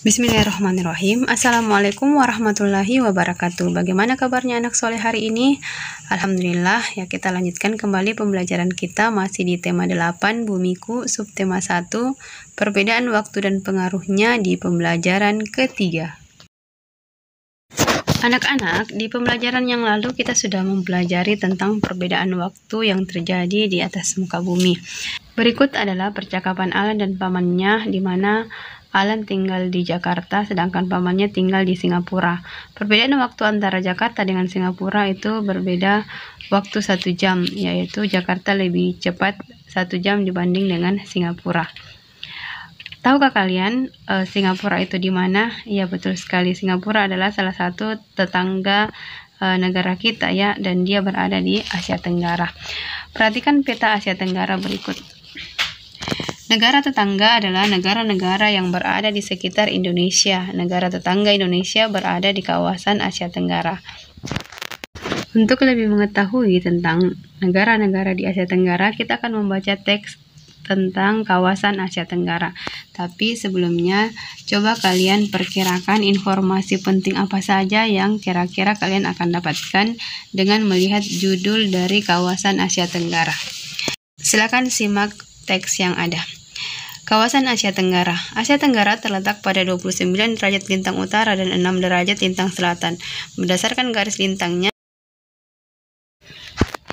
Bismillahirrahmanirrahim. Assalamualaikum warahmatullahi wabarakatuh. Bagaimana kabarnya anak soleh hari ini? Alhamdulillah, ya kita lanjutkan kembali pembelajaran kita masih di tema 8 Bumiku, subtema 1, perbedaan waktu dan pengaruhnya di pembelajaran ketiga. Anak-anak, di pembelajaran yang lalu kita sudah mempelajari tentang perbedaan waktu yang terjadi di atas muka bumi. Berikut adalah percakapan Alan dan pamannya di mana Alan tinggal di Jakarta, sedangkan pamannya tinggal di Singapura. Perbedaan waktu antara Jakarta dengan Singapura itu berbeda waktu 1 jam, yaitu Jakarta lebih cepat 1 jam dibanding dengan Singapura. Tahukah kalian Singapura itu di mana? Ya, betul sekali. Singapura adalah salah satu tetangga negara kita ya, dan dia berada di Asia Tenggara. Perhatikan peta Asia Tenggara berikut. Negara tetangga adalah negara-negara yang berada di sekitar Indonesia. Negara tetangga Indonesia berada di kawasan Asia Tenggara. Untuk lebih mengetahui tentang negara-negara di Asia Tenggara, kita akan membaca teks tentang kawasan Asia Tenggara. Tapi sebelumnya, coba kalian perkirakan informasi penting apa saja yang kira-kira kalian akan dapatkan dengan melihat judul dari kawasan Asia Tenggara. Silakan simak teks yang ada. Kawasan Asia Tenggara. Asia Tenggara terletak pada 29 derajat lintang utara dan 6 derajat lintang selatan. Berdasarkan garis lintangnya,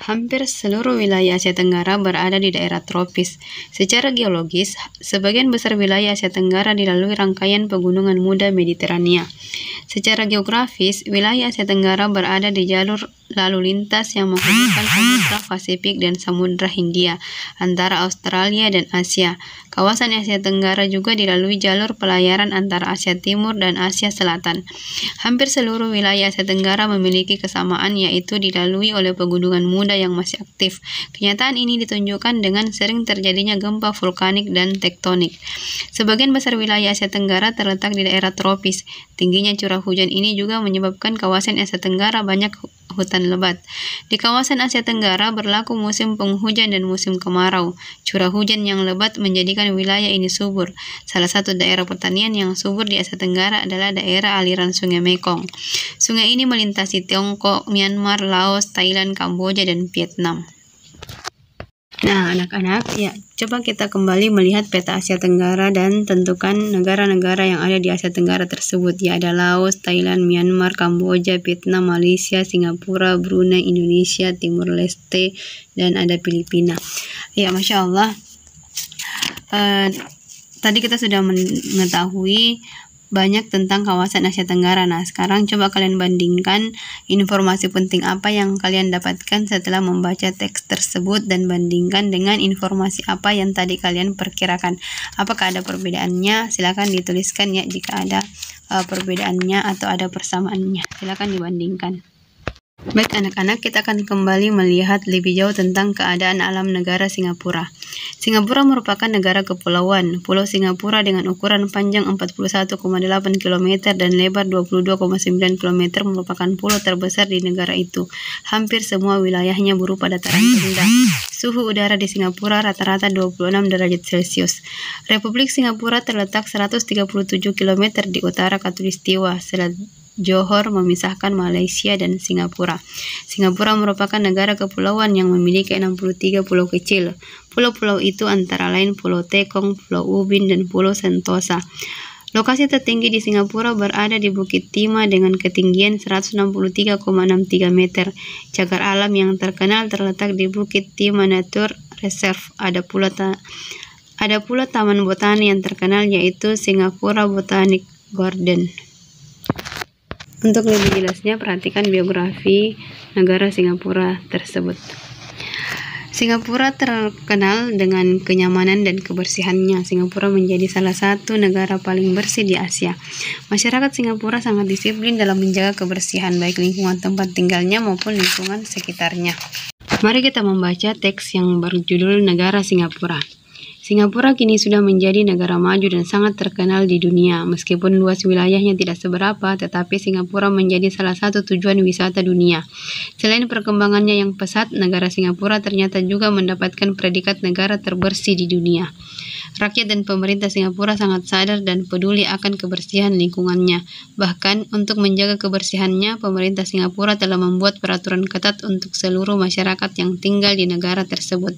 hampir seluruh wilayah Asia Tenggara berada di daerah tropis. Secara geologis, sebagian besar wilayah Asia Tenggara dilalui rangkaian pegunungan muda Mediterania. Secara geografis, wilayah Asia Tenggara berada di jalur lalu lintas yang menghubungkan Samudra Pasifik dan Samudra Hindia antara Australia dan Asia. Kawasan Asia Tenggara juga dilalui jalur pelayaran antara Asia Timur dan Asia Selatan. Hampir seluruh wilayah Asia Tenggara memiliki kesamaan, yaitu dilalui oleh pegunungan muda yang masih aktif. Kenyataan ini ditunjukkan dengan sering terjadinya gempa vulkanik dan tektonik. Sebagian besar wilayah Asia Tenggara terletak di daerah tropis. Tingginya curah hujan ini juga menyebabkan kawasan Asia Tenggara banyak hutan lebat. Di kawasan Asia Tenggara berlaku musim penghujan dan musim kemarau. Curah hujan yang lebat menjadikan wilayah ini subur. Salah satu daerah pertanian yang subur di Asia Tenggara adalah daerah aliran Sungai Mekong. Sungai ini melintasi Tiongkok, Myanmar, Laos, Thailand, Kamboja, dan Vietnam. Nah, anak-anak, ya, coba kita kembali melihat peta Asia Tenggara dan tentukan negara-negara yang ada di Asia Tenggara tersebut. Ya, ada Laos, Thailand, Myanmar, Kamboja, Vietnam, Malaysia, Singapura, Brunei, Indonesia, Timur Leste, dan ada Filipina. Ya, Masya Allah. Tadi kita sudah mengetahui banyak tentang kawasan Asia Tenggara. Nah, sekarang coba kalian bandingkan informasi penting apa yang kalian dapatkan setelah membaca teks tersebut dan bandingkan dengan informasi apa yang tadi kalian perkirakan. Apakah ada perbedaannya? Silakan dituliskan ya jika ada perbedaannya atau ada persamaannya. Silakan dibandingkan. Baik anak-anak, kita akan kembali melihat lebih jauh tentang keadaan alam negara Singapura. Singapura merupakan negara kepulauan. Pulau Singapura dengan ukuran panjang 41,8 km dan lebar 22,9 km merupakan pulau terbesar di negara itu. Hampir semua wilayahnya berupa dataran rendah. Suhu udara di Singapura rata-rata 26 derajat Celcius. Republik Singapura terletak 137 km di utara Khatulistiwa, Selat Johor memisahkan Malaysia dan Singapura. Singapura merupakan negara kepulauan yang memiliki 63 pulau kecil. Pulau-pulau itu antara lain Pulau Tekong, Pulau Ubin, dan Pulau Sentosa. Lokasi tertinggi di Singapura berada di Bukit Timah dengan ketinggian 163,63 meter. Cagar alam yang terkenal terletak di Bukit Timah Nature Reserve. Ada pula taman botani yang terkenal, yaitu Singapura Botanic Garden. Untuk lebih jelasnya, perhatikan biografi negara Singapura tersebut. Singapura terkenal dengan kenyamanan dan kebersihannya. Singapura menjadi salah satu negara paling bersih di Asia. Masyarakat Singapura sangat disiplin dalam menjaga kebersihan, baik lingkungan tempat tinggalnya maupun lingkungan sekitarnya. Mari kita membaca teks yang berjudul Negara Singapura. Singapura kini sudah menjadi negara maju dan sangat terkenal di dunia. Meskipun luas wilayahnya tidak seberapa, tetapi Singapura menjadi salah satu tujuan wisata dunia. Selain perkembangannya yang pesat, negara Singapura ternyata juga mendapatkan predikat negara terbersih di dunia. Rakyat dan pemerintah Singapura sangat sadar dan peduli akan kebersihan lingkungannya. Bahkan, untuk menjaga kebersihannya, pemerintah Singapura telah membuat peraturan ketat untuk seluruh masyarakat yang tinggal di negara tersebut.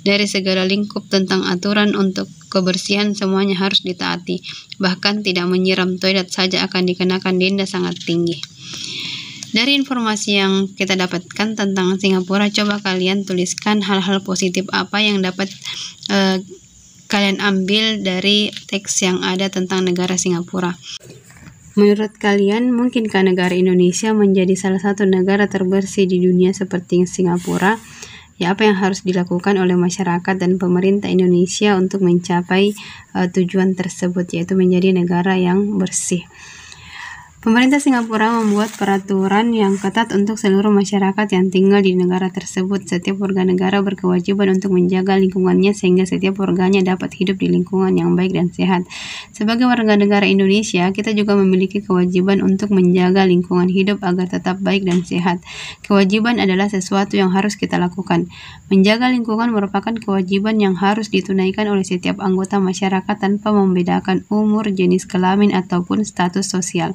Dari segala lingkup tentang aturan untuk kebersihan semuanya harus ditaati. Bahkan tidak menyiram toilet saja akan dikenakan denda sangat tinggi. Dari informasi yang kita dapatkan tentang Singapura, coba kalian tuliskan hal-hal positif apa yang dapat kalian ambil dari teks yang ada tentang negara Singapura. Menurut kalian, mungkinkah negara Indonesia menjadi salah satu negara terbersih di dunia seperti Singapura? Ya, apa yang harus dilakukan oleh masyarakat dan pemerintah Indonesia untuk mencapai tujuan tersebut, yaitu menjadi negara yang bersih? Pemerintah Singapura membuat peraturan yang ketat untuk seluruh masyarakat yang tinggal di negara tersebut. Setiap warga negara berkewajiban untuk menjaga lingkungannya sehingga setiap warganya dapat hidup di lingkungan yang baik dan sehat. Sebagai warga negara Indonesia, kita juga memiliki kewajiban untuk menjaga lingkungan hidup agar tetap baik dan sehat. Kewajiban adalah sesuatu yang harus kita lakukan. Menjaga lingkungan merupakan kewajiban yang harus ditunaikan oleh setiap anggota masyarakat tanpa membedakan umur, jenis kelamin, ataupun status sosial.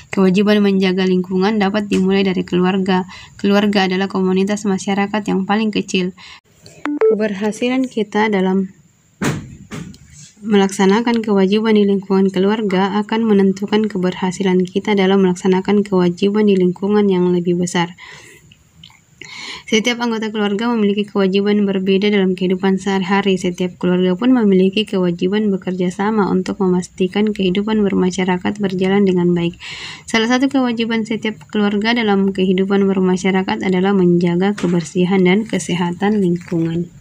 Kewajiban menjaga lingkungan dapat dimulai dari keluarga. Keluarga adalah komunitas masyarakat yang paling kecil. Keberhasilan kita dalam melaksanakan kewajiban di lingkungan keluarga akan menentukan keberhasilan kita dalam melaksanakan kewajiban di lingkungan yang lebih besar. Setiap anggota keluarga memiliki kewajiban berbeda dalam kehidupan sehari-hari. Setiap keluarga pun memiliki kewajiban bekerja sama untuk memastikan kehidupan bermasyarakat berjalan dengan baik. Salah satu kewajiban setiap keluarga dalam kehidupan bermasyarakat adalah menjaga kebersihan dan kesehatan lingkungan.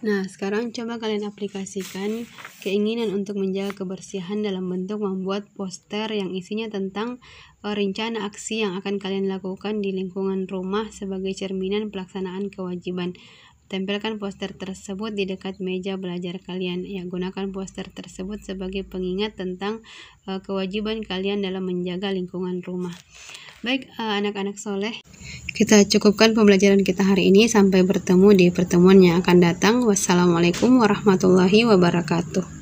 Nah, sekarang coba kalian aplikasikan keinginan untuk menjaga kebersihan dalam bentuk membuat poster yang isinya tentang rencana aksi yang akan kalian lakukan di lingkungan rumah sebagai cerminan pelaksanaan kewajiban. Tempelkan poster tersebut di dekat meja belajar kalian. Ya, gunakan poster tersebut sebagai pengingat tentang kewajiban kalian dalam menjaga lingkungan rumah. Baik, anak-anak soleh, kita cukupkan pembelajaran kita hari ini. Sampai bertemu di pertemuan yang akan datang. Wassalamualaikum warahmatullahi wabarakatuh.